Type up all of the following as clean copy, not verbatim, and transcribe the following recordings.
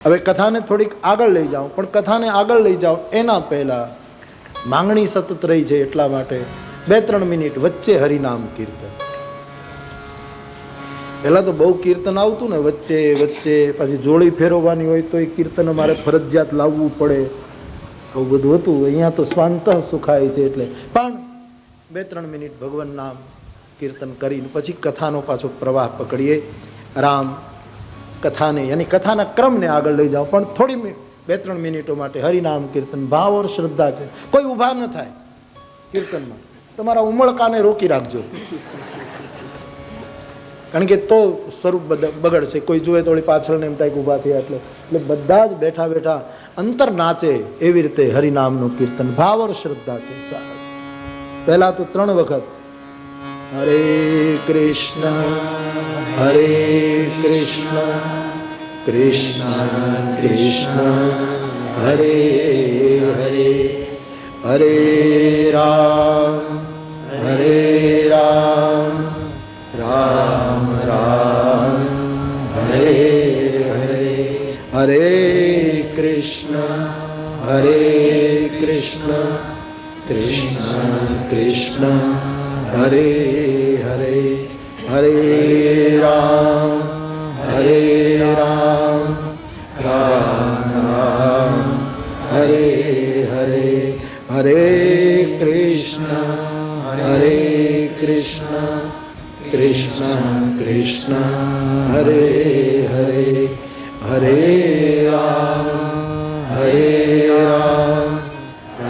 હવે કથાને થોડીક આગળ લઈ જાઓ, પણ કથાને આગળ લઈ જાઓ એના પહેલાં માંગણી સતત રહી છે, એટલા માટે 2-3 મિનિટ વચ્ચે હરિનામ કીર્તન. પહેલાં તો બહુ કીર્તન આવતું ને વચ્ચે વચ્ચે, પછી જોડી ફેરવવાની હોય તો એ કીર્તન અમારે ફરજિયાત લાવવું પડે, આવું બધું હતું. અહીંયા તો સ્વાંત સુખાય છે એટલે. પણ 2-3 મિનિટ ભગવાન નામ કીર્તન કરીને પછી કથાનો પાછો પ્રવાહ પકડીએ. રામ કથાને યાની કથાના ક્રમને આગળ લઈ જાઓ, પણ થોડી 2-3 મિનિટો માટે હરિનામ કીર્તન ભાવ ઓર શ્રદ્ધા છે. કોઈ ઊભા ન થાય કીર્તનમાં, તમારા ઉમળકાને રોકી રાખજો, કારણ કે તો સ્વરૂપ બગડશે. કોઈ જુએ તો પાછળ ને એમ થાય કે ઊભા થયા એટલે બધા જ બેઠા બેઠા અંતર નાચે એવી રીતે હરિનામનું કીર્તન ભાવ ઓર શ્રદ્ધા કે સાથ. પહેલા તો 3 વખત હરે કૃષ્ણ કૃષ્ણ કૃષ્ણ હરે હરે, હરે રામ રામ રામ હરે હરે, હરે કૃષ્ણ કૃષ્ણ કૃષ્ણ હરે હરે, હરે રામ રામ રામ હરે હરે, હરે કૃષ્ણ કૃષ્ણ કૃષ્ણ હરે હરે, હરે રામ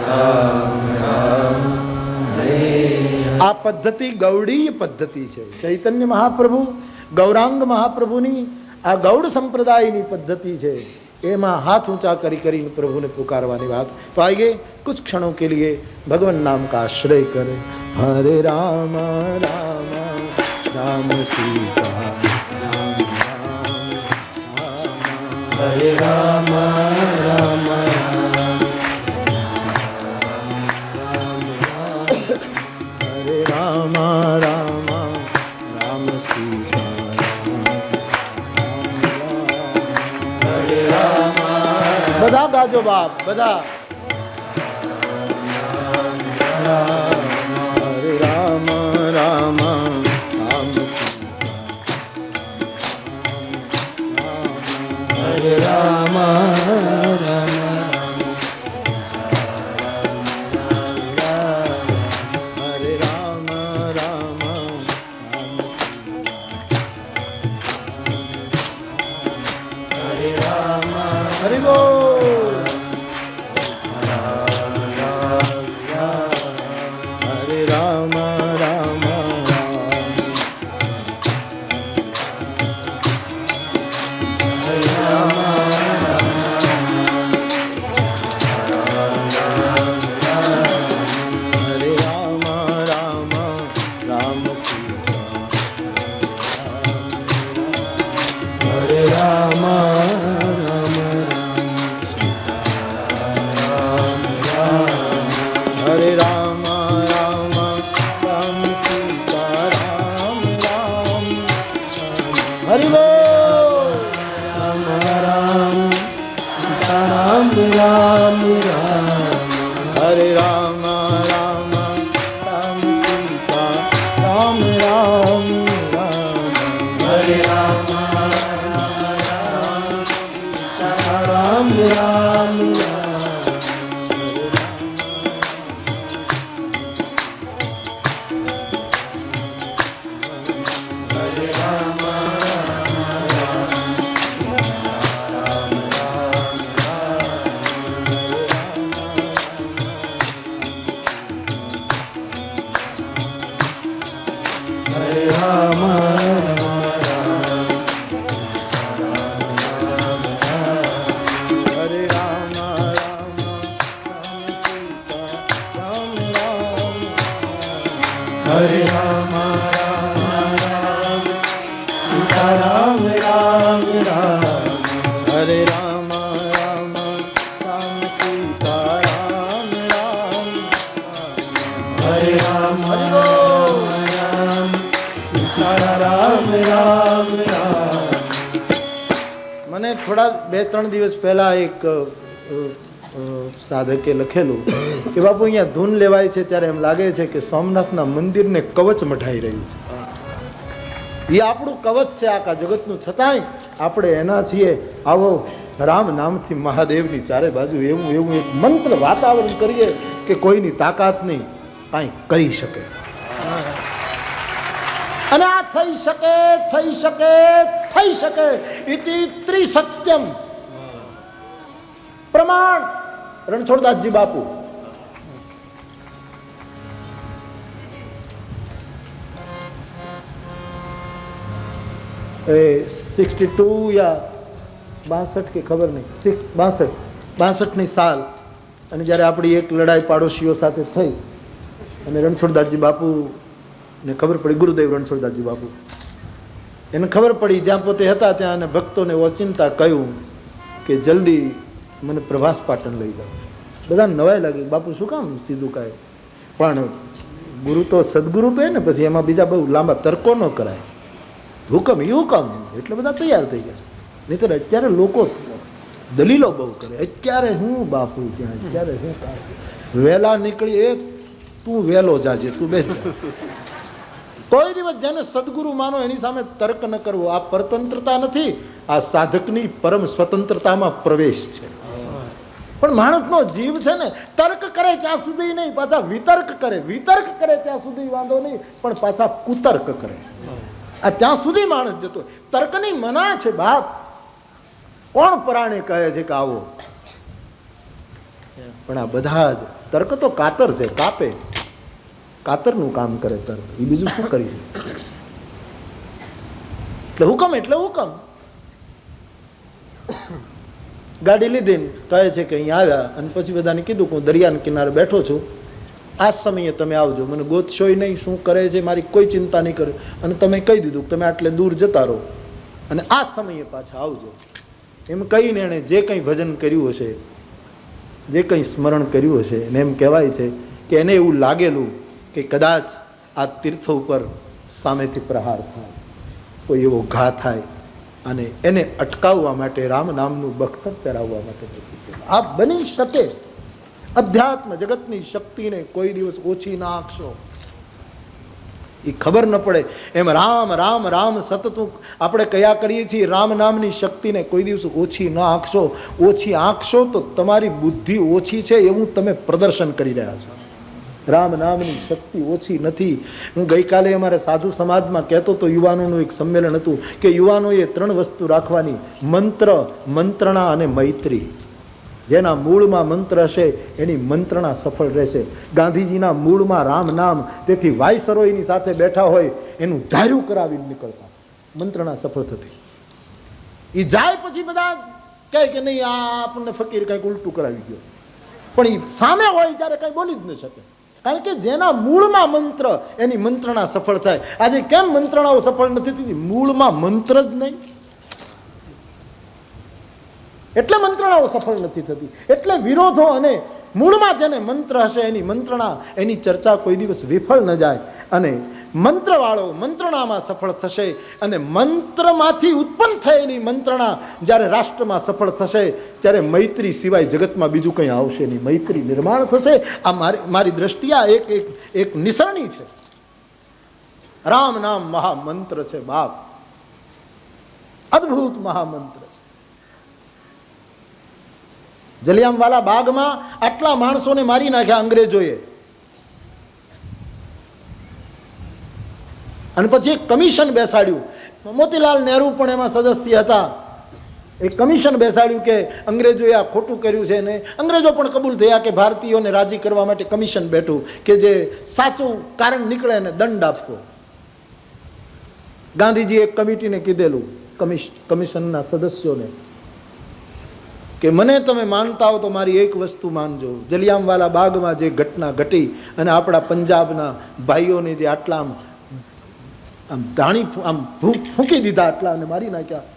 રામ રામ હરે. આ પદ્ધતિ ગૌડીય પદ્ધતિ છે. ચૈતન્ય મહાપ્રભુ ગૌરાંગ મહાપ્રભુની આ ગૌડ સંપ્રદાયની પદ્ધતિ છે. એમાં હાથ ऊंचा કરી કરીને પ્રભુને પુકારવાની વાત. તો આइए कुछ क्षणों के लिए भगवान नाम का आश्रय करें. हरे राम राम राम सीता राम राम, हरे राम राम हरे राम राम राम सीता બધા ગાજો બાપ, બધા. હરે રામ રામ રામ હરે રામ રામ હરે રામ રામ હરે રામ, હરિ બોલ. થોડા 2-3 દિવસ પહેલા એક સાધકે લખેલું કે બાપુ અહીંયા ધૂન લેવાય છે ત્યારે એમ લાગે છે કે સોમનાથના મંદિરને કવચ મઢાઈ રહ્યું છે. એ આપણું કવચ છે આખા જગતનું, છતાંય આપણે એના છીએ. આવો રામ નામથી મહાદેવની ચારે બાજુ એવું એવું એક મંત્ર વાતાવરણ કરીએ કે કોઈની તાકાત નહીં કાંઈ કરી શકે. અને આ થઈ શકે, થઈ શકે, થઈ શકે. ઇતિ ત્રિસત્યમ પ્રમાણ રણછોડદાસજી બાપુ. એ 62 યા 62 કે ખબર નહીં, 62ની સાલ. અને જ્યારે આપણી એક લડાઈ પાડોશીઓ સાથે થઈ અને રણછોડદાસજી બાપુ ને ખબર પડી, ગુરુદેવ રણછોડદાસજી બાપુ એને ખબર પડી, જ્યાં પોતે હતા ત્યાં અને ભક્તોને ઓચિંતા કહ્યું કે જલ્દી મને પ્રભાસ પાટણ લઈ જાઓ. બધાને નવાઈ લાગી, બાપુ શું કામ સીધું કાંઈ, પણ ગુરુ તો સદગુરુ તો ને પછી એમાં બીજા બહુ લાંબા તર્કો ન કરાય. હુકમ એ હુકમ એટલે બધા તૈયાર થઈ ગયા. નહીં તો અત્યારે લોકો દલીલો બહુ કરે, અત્યારે હું બાપુ ત્યાં, અત્યારે હું વહેલા નીકળી એ તું વહેલો જાજે, તું બેસ. કોઈ દિવસ જેને સદગુરુ માનો એની સામે તર્ક ન કરવો. આ પરતંત્રતા નથી, આ સાધકની પરમ સ્વતંત્રતામાં પ્રવેશ છે. પણ માણસનો જીવ છે ને, તર્ક કરે ત્યાં સુધી નહીં, પાછા વિતર્ક કરે, વિતર્ક કરે ત્યાં સુધી વાંધો નહીં, પણ પાછા કુતર્ક કરે, આ ત્યાં સુધી માણસ જતો. તર્કની મના છે બાપ. કોણ પરાણે કહે છે કે આવો? પણ આ બધા જ તર્ક તો કાતર છે, કાપે, કાતરનું કામ કરે તર્ક, એ બીજું શું કરી છે? એટલે હુકમ એટલે હુકમ. ગાડી લીધી કહે છે કે અહીંયા આવ્યા અને પછી બધાને કીધું કે હું દરિયાના કિનારે બેઠો છું, આ સમયે તમે આવજો, મને ગોતશોય નહીં, શું કરે છે મારી કોઈ ચિંતા નહીં કરે. અને તમે કહી દીધું કે તમે આટલે દૂર જતા રહો અને આ સમયે પાછા આવજો. એમ કહીને એણે જે કંઈ ભજન કર્યું હશે, જે કંઈ સ્મરણ કર્યું હશે, એને એમ કહેવાય છે કે એને એવું લાગેલું કે કદાચ આ તીર્થ ઉપર સામેથી પ્રહાર થાય, કોઈ એવો ઘા થાય અને એને અટકાવવા માટે રામ નામનું બખ્તર પહેરાવવા માટે બેસી. આ બની શકે. અધ્યાત્મ જગતની શક્તિને કોઈ દિવસ ઓછી ના આંકશો. એ ખબર ન પડે એમ રામ રામ રામ સતત આપણે કયા કરીએ છીએ. રામ નામની શક્તિને કોઈ દિવસ ઓછી ન આંકશો. ઓછી આંકશો તો તમારી બુદ્ધિ ઓછી છે એવું તમે પ્રદર્શન કરી રહ્યા છો. રામ નામની શક્તિ ઓછી નથી. હું ગઈકાલે અમારે સાધુ સમાજમાં કહેતો તો, યુવાનોનું એક સંમેલન હતું કે યુવાનોએ 3 વસ્તુ રાખવાની: મંત્ર, મંત્રણા અને મૈત્રી. જેના મૂળમાં મંત્ર હશે એની મંત્રણા સફળ રહેશે. ગાંધીજીના મૂળમાં રામ નામ, તેથી વાયસરોયની સાથે બેઠા હોય એનું ધાર્યું કરાવી નીકળતા, મંત્રણા સફળ થતી. એ જાય પછી બધા કહે કે નહીં આ આપણને ફકીર કંઈક ઉલટું કરાવી ગયો, પણ એ સામે હોય ત્યારે કંઈ બોલી જ ન શકે. કારણ કે જેના મૂળમાં મંત્ર એની મંત્રણા સફળ થાય. આજે કેમ મંત્રણાઓ સફળ નથી થતી? મૂળમાં મંત્ર જ નહીં, એટલે મંત્રણાઓ સફળ નથી થતી. એટલે વિરોધો. અને મૂળમાં જેને મંત્ર હશે એની મંત્રણા, એની ચર્ચા કોઈ દિવસ વિફળ ન જાય. અને મંત્રવાળો મંત્રણામાં સફળ થશે. અને મંત્રમાંથી ઉત્પન્ન થયેલી મંત્રણા જ્યારે રાષ્ટ્રમાં સફળ થશે ત્યારે મૈત્રી સિવાય જગતમાં બીજું કંઈ આવશે નહીં. મૈત્રી નિર્માણ થશે. આ મારી દ્રષ્ટિએ આ એક નિસરણી છે. રામ નામ મહામંત્ર છે બાપ, અદ્ભુત મહામંત્ર. જલિયાંવાલા બાગમાં આટલા માણસોને મારી નાખ્યા અંગ્રેજોએ, અને પછી એક કમિશન બેસાડ્યું. મોતીલાલ નહેરુ પણ એમાં સદસ્ય હતા. એક કમિશન બેસાડ્યું કે અંગ્રેજોએ આ ખોટું કર્યું છે. ને અંગ્રેજો પણ કબૂલ થયા કે ભારતીયોને રાજી કરવા માટે કમિશન બેઠું કે જે સાચું કારણ નીકળે એને દંડ આપવો. ગાંધીજી એક કમિટીને કીધેલું, કમિશનના સદસ્યોને, કે મને તમે માનતા હો તો મારી એક વસ્તુ માનજો. જલિયાંવાલા બાગમાં જે ઘટના ઘટી અને આપણા પંજાબના ભાઈઓને જે આટલા આમ ધાણી આમ ફૂંકી દીધા, આટલા અને મારી નાખ્યા,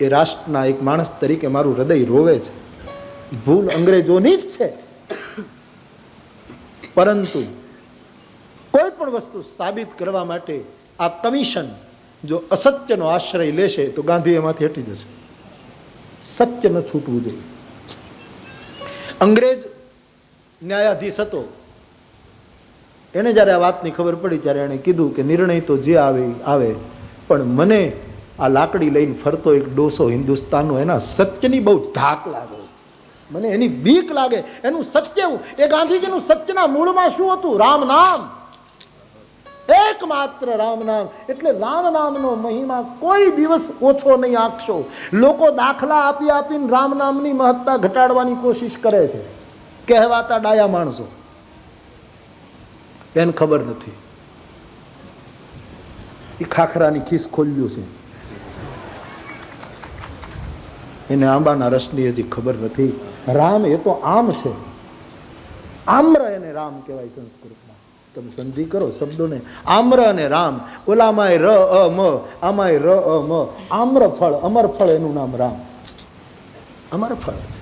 એ રાષ્ટ્રના એક માણસ તરીકે મારું હૃદય રોવે છે. ભૂલ અંગ્રેજોની જ છે, પરંતુ કોઈ પણ વસ્તુ સાબિત કરવા માટે આ કમિશન જો અસત્યનો આશ્રય લેશે તો ગાંધી એમાંથી હટી જશે. સત્ય ન છૂટવું જોઈએ. અંગ્રેજ ન્યાયાધીશ હતો, એને જ્યારે આ વાતની ખબર પડી ત્યારે એણે કીધું કે નિર્ણય તો જે આવે આવે, પણ મને આ લાકડી લઈને ફરતો એક ડોસો હિન્દુસ્તાનનો એના સત્યની બહુ ધાક લાગે, મને એની બીક લાગે. એનું સત્ય, એ ગાંધીજીનું સત્યના મૂળમાં શું હતું? રામ નામ, એકમાત્ર રામ નામ. એટલે રામ નામનો મહિમા કોઈ દિવસ ઓછો નહીં આંકશો. લોકો દાખલા આપી આપીને રામ નામની મહત્તા ઘટાડવાની કોશિશ કરે છે, કહેવાતા ડાયા માણસો. એને ખબર નથી, એ ખાખરાની ખીસ ખોલ્યું છે, એને આંબાના રસની હજી ખબર નથી. રામ એ તો આમ છે, આમ્ર એને રામ કહેવાય સંસ્કૃતમાં. તમે સંધિ કરો શબ્દોને, આમ્ર અને રામ. ઓલામાંય ર અ મ, આમાંય ર અ મ. આમ્ર ફળ, અમર ફળ, એનું નામ રામ, અમર ફળ છે.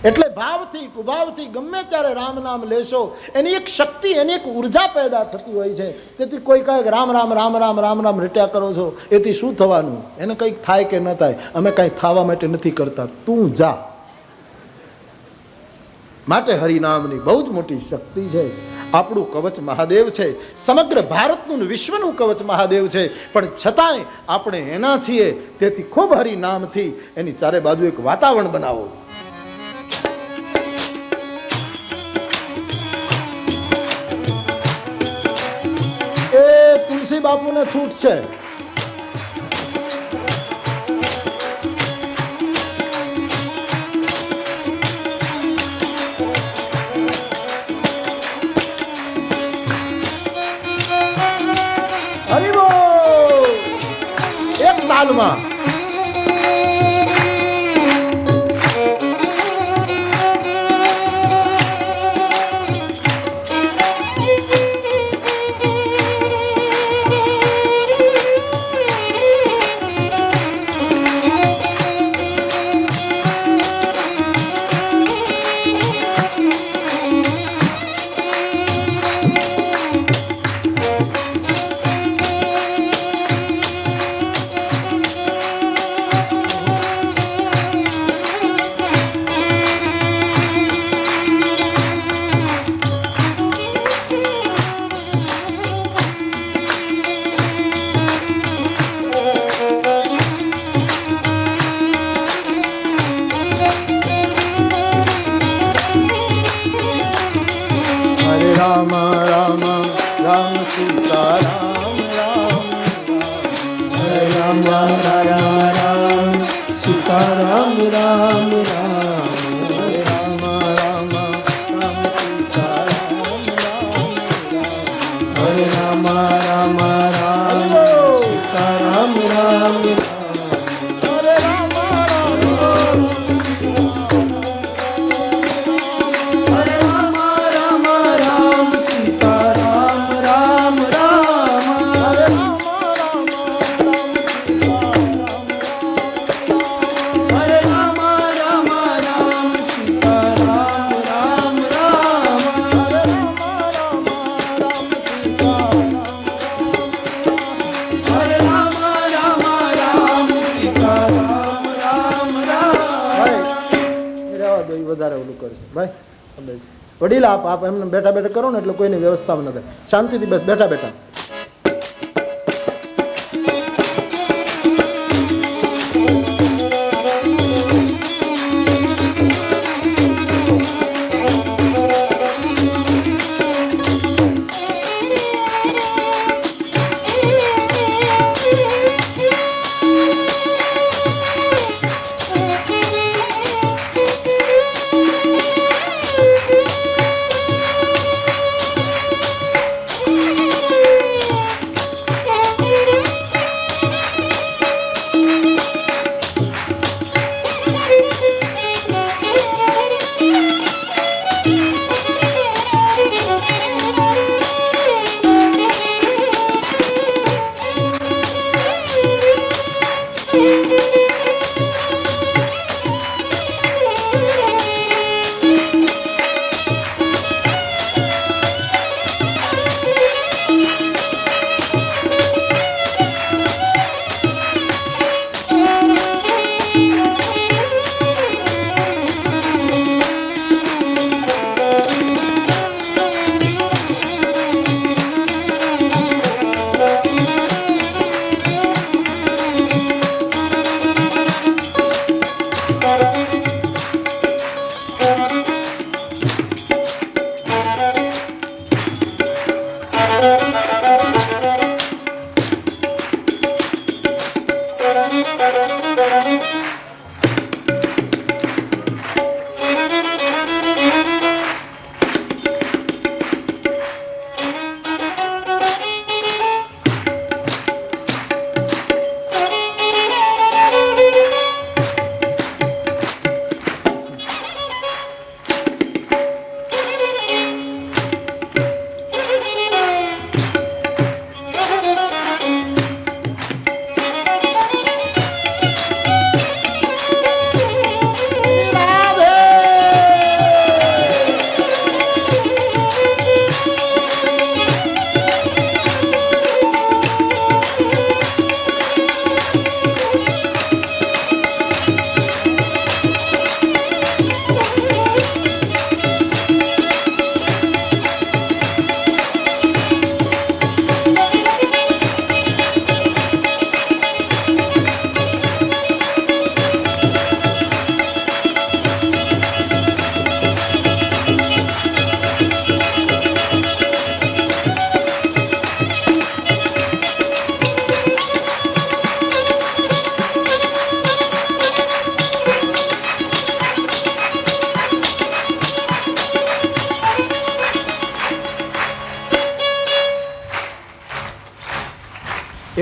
એટલે ભાવથી કુભાવથી ગમે ત્યારે રામ નામ લેશો, એની એક શક્તિ, એની એક ઉર્જા પેદા થતી હોય છે. તેથી કોઈ કહે રામ રામ રામ રામ રામ રામ રટ્યા કરો છો, એથી શું થવાનું? એને કંઈક થાય કે ન થાય, અમે કંઈ થવા માટે નથી કરતા, તું જા. માટે હરિનામની બહુ જ મોટી શક્તિ છે. આપણું કવચ મહાદેવ છે, સમગ્ર ભારતનું વિશ્વનું કવચ મહાદેવ છે, પણ છતાંય આપણે એના છીએ. તેથી ખૂબ હરિનામથી એની ચારે બાજુ એક વાતાવરણ બનાવો. એ તુલસી બાપુને છૂટ છે. એક તાલમાં રામ રામ રામ સીતા રામ રામ રામ રામ રામ સીતા રામ રામ રામ રામ રામ રામ સીતા રામ રામ હરે રામ રામ રામ સીતા રામ રામ હરે રામ વધારે ઓલું કરશે ભાઈ. વડીલ આપ એમને બેઠા બેઠા કરો ને એટલે કોઈની વ્યવસ્થામાં ન થાય. શાંતિથી બસ બેઠા બેઠા.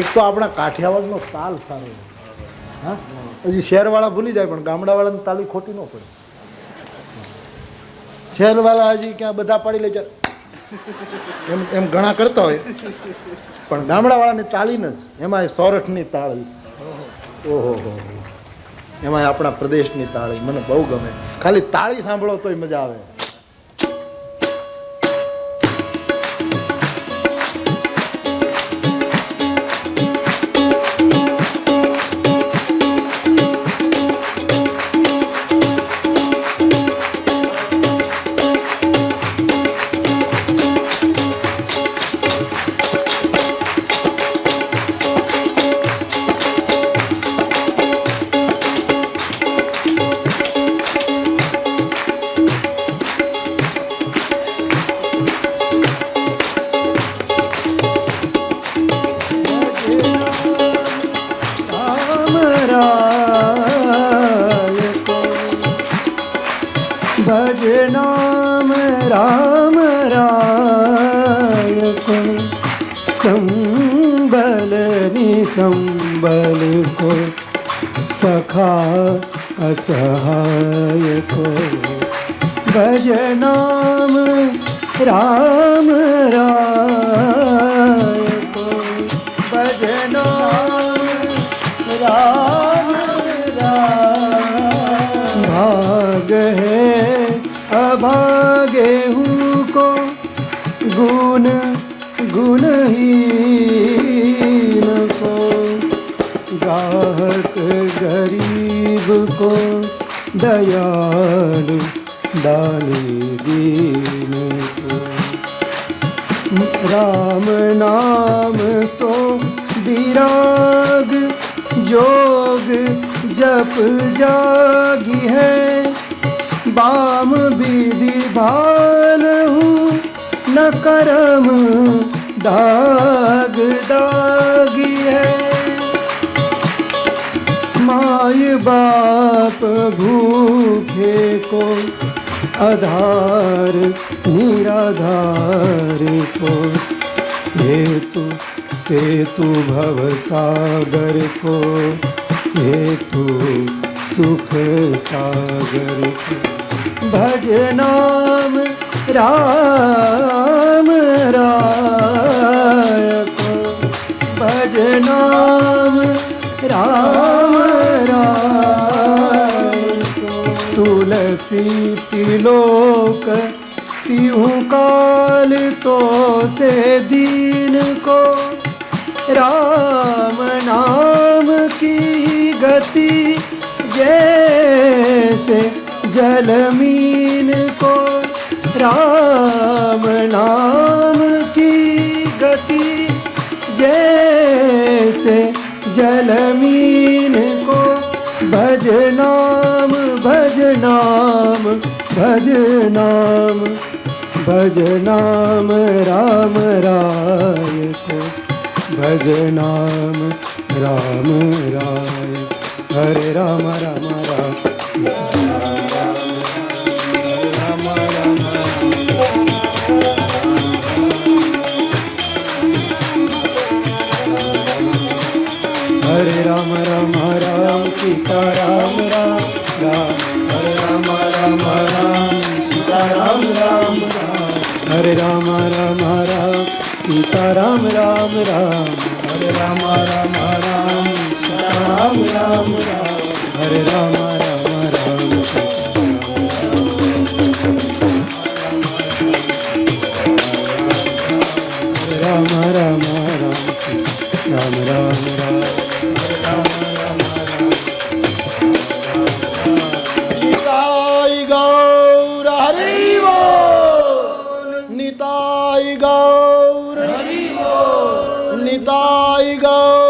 એક તો આપણા કાઠિયાવાડનો તાલ સારો, હા હજી શહેરવાળા ભૂલી જાય પણ ગામડાવાળાની તાલી ખોટી ન પડે. શહેરવાળા હજી ક્યાં બધા પાડી લે એમ એમ ઘણા કરતા હોય, પણ ગામડાવાળાની તાલીને જ એમાં સોરઠની તાળી, ઓહો હો, એમાં આપણા પ્રદેશની તાળી મને બહુ ગમે. ખાલી તાળી સાંભળો તોય મજા આવે. भजनाम राम राय को संबल निसंबल को सखा असहाय को भजनाम राम राय को भजनाम राम राय भाग है अभागे हूँ को गुण गुणहीन को गाहक गरीब को दयालु दानी दीन को राम नाम सो विराग जोग जप जागी है बाम विधि भाल हूँ न करम दाग दागी है माय बाप भूखे को आधार निराधार को हेतु सेतु भव सागर को हेतु सुख सागर को भजनाम राम राय को भजनाम राम राय को तुलसी तिलोक तिहु काल तो से दीन को राम नाम की गति जैसे जलमीन को राम नाम की गति जैसे जलमीन को भजनाम भजनाम भजनाम भजनाम राम राय को भजनाम राम राय हरे राम राम राम हरे राम राम राम सीता राम राम राम हरे राम राम राम सीता राम राम राम हरे राम राम राम सीता राम राम राम हरे राम राम राम सीता राम राम राम हरे राम राम राम राम राम राम राम राम राम निताय गौर हरि बोल, निताय गौर हरि बोल, निताय गौर